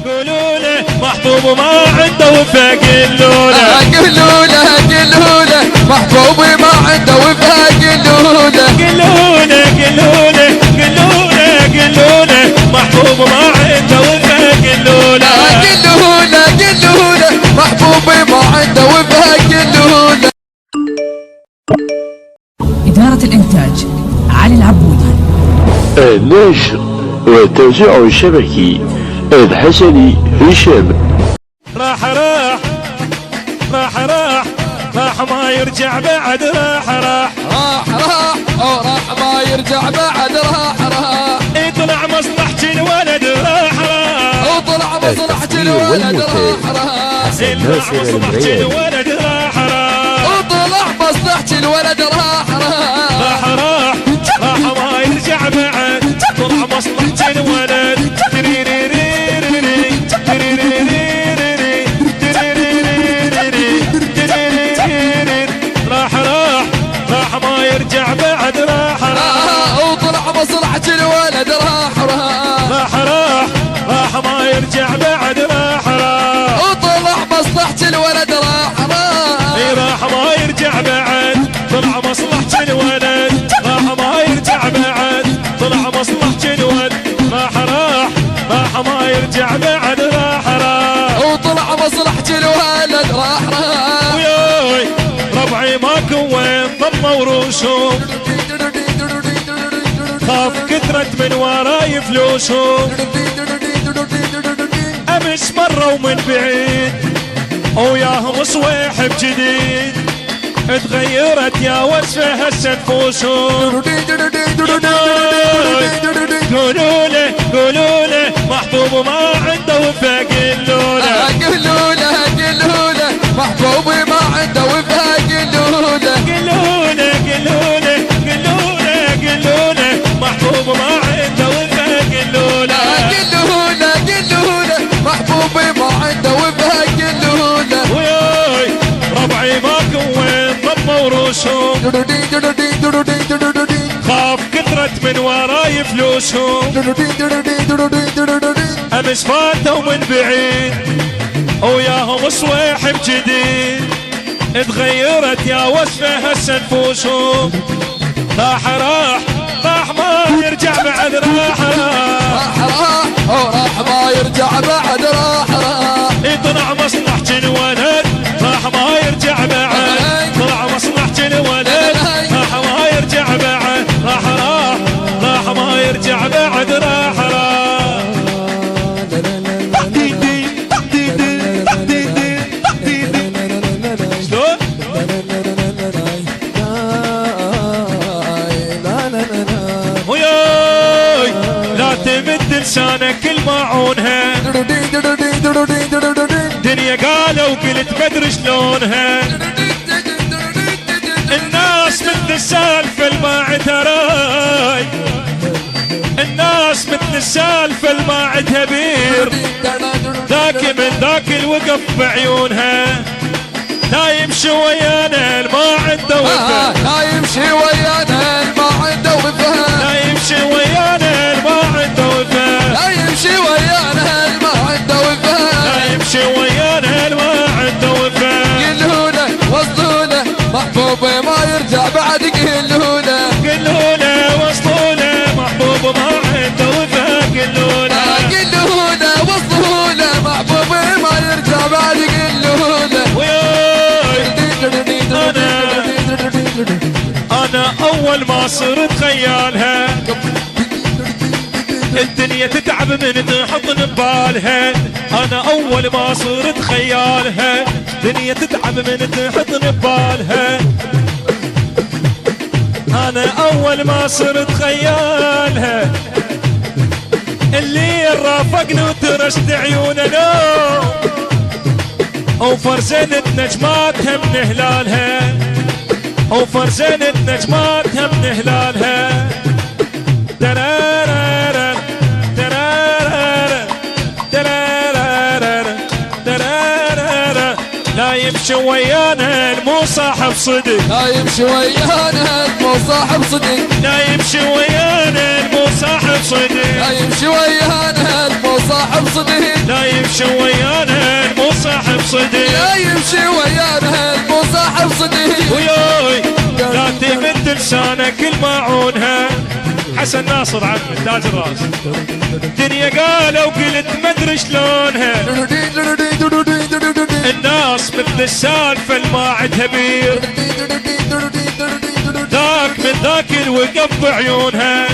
قولوا له محبوب ما عنده وفاء. قولوا له قولوا له قولوا له محبوبي ما عنده وفاء. قولوا له قولوا له قولوا له قولوا له قولوا له محبوب ما عنده وفاء. قولوا له قولوا له قولوا له محبوبي ما عنده وفاء. قولوا له. إدارة الإنتاج علي العبودي. النشر والتوزيع الشبكي الحسني هشام. راح راح راح راح راح ما يرجع بعد. راح راح راح راح ما يرجع بعد. راح يطلع مصلحة الولد. راح وطلع مصلحة الولد. راح يطلع مصلحة الولد. راح وطلع مصلحة الولد. راح راح ما يرجع بعد. طلع مصلحة الولد. راح ما يرجع بعد. راح وطلع مصلحة الولد. راح ما يرجع بعد. راح وطلع مصلحة الولد. راح ما يرجع بعد. طلع مصلحة الولد. راح ما يرجع بعد. طلع مصلحة الولد. راح ما يرجع بعد. راح وطلع مصلحة الولد. راح وياي ربعي ماكو وين ضموا روسهم. خاف كثرت من وراي فلوسهم. امس مروا من بعيد وياهم صويحب جديد. تغيرت يا وصفه هسه نفوسهم. قولوا له قولوا له محبوب ما عنده وفاء. قولوا له قولوا له قولوا له محبوبي ما عنده وفاء. قولوا له قولوا له قولوا له قولوا له قولوا له محبوب ما عنده وفاء. قولوا له قولوا له قولوا له محبوبي ما عنده وفاء. قولوا له وياي ربعي ماكو وين ضموا روسهم. خاف كثرت من وراي فلوسهم. امس فاتوا من بعيد وياهم صويحب جديد. تغيرت يا وصفه هسه نفوسهم. راح ما يرجع بعد. راح راح ما يرجع بعد. راح يطلع مصلحة الولد. راح ما يرجع بعد. طلع مصلحة الولد. راح ما يرجع بعد. راح ما يرجع بعد. راح شلون؟ وياي لا تمد لسانك الماعونها. دنيا قالوا قلت مدري شلونها. الناس مثل السالفة الما تراي. الناس مثل السالفة الما بير. ذاك من ذاك الوقف بعيونها. لا يمشي ويانا الما عنده وفاء. لا يمشي ويانا ما عنده وفاء. لا يمشي ويانا الما عنده وفاء. لا يمشي ويانا ما عنده وفاء. لا يمشي ويانا الما عنده وفاء. قولوا له وصلوا له محبوبي ما يرجع بعد. قولوا له قولوا له وصلوا له محبوب ما عنده وفاء. قولوا له قولوا له وصلوا له محبوبي ما يرجع بعد. قولوا له وياي انا اول ما صرت خيالها. الدنيا تتعب من تحضن ببالها. انا اول ما صرت خيالها. الدنيا تتعب من تحضن ببالها. انا اول ما صرت خيالها. اللي رافقني وترشت عيوننا وفرزنت نجماتها من هلالها. وفرزنت نجماتها من هلالها. درارارا درارارا درارارا درارارا لا يمشي يمشي ويانا مو صاحب صدق، لا يمشي ويانا مو صاحب صدق، لا يمشي ويانا مو صاحب صدق، لا يمشي ويانا مو صاحب صدق، لا يمشي ويانا مو صاحب صدق، لا يمشي ويانا مو صاحب صدق. وياي لا تمد لسانك الماعونها. حسن ناصر عمي تاج الراس. الدنيا قالوا قلت ما ادري شلونها، الناس مثل السالفه الما عندها بير، ذاك من ذاك الوقف بعيونها،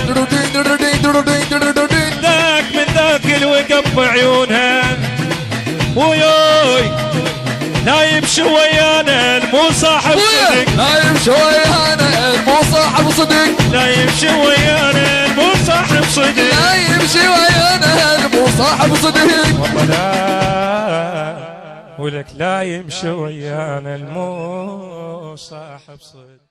ذاك من ذاك الوقف بعيونها. وياي لا يمشي ويانا مو صاحب صدق، لا يمشي ويانا مو صاحب صدق، لا يمشي ويانا مو صاحب صدق، لا يمشي ويانا مو صاحب صدق. والله لا ولك لا يمشي ويانا المو صاحب صدق.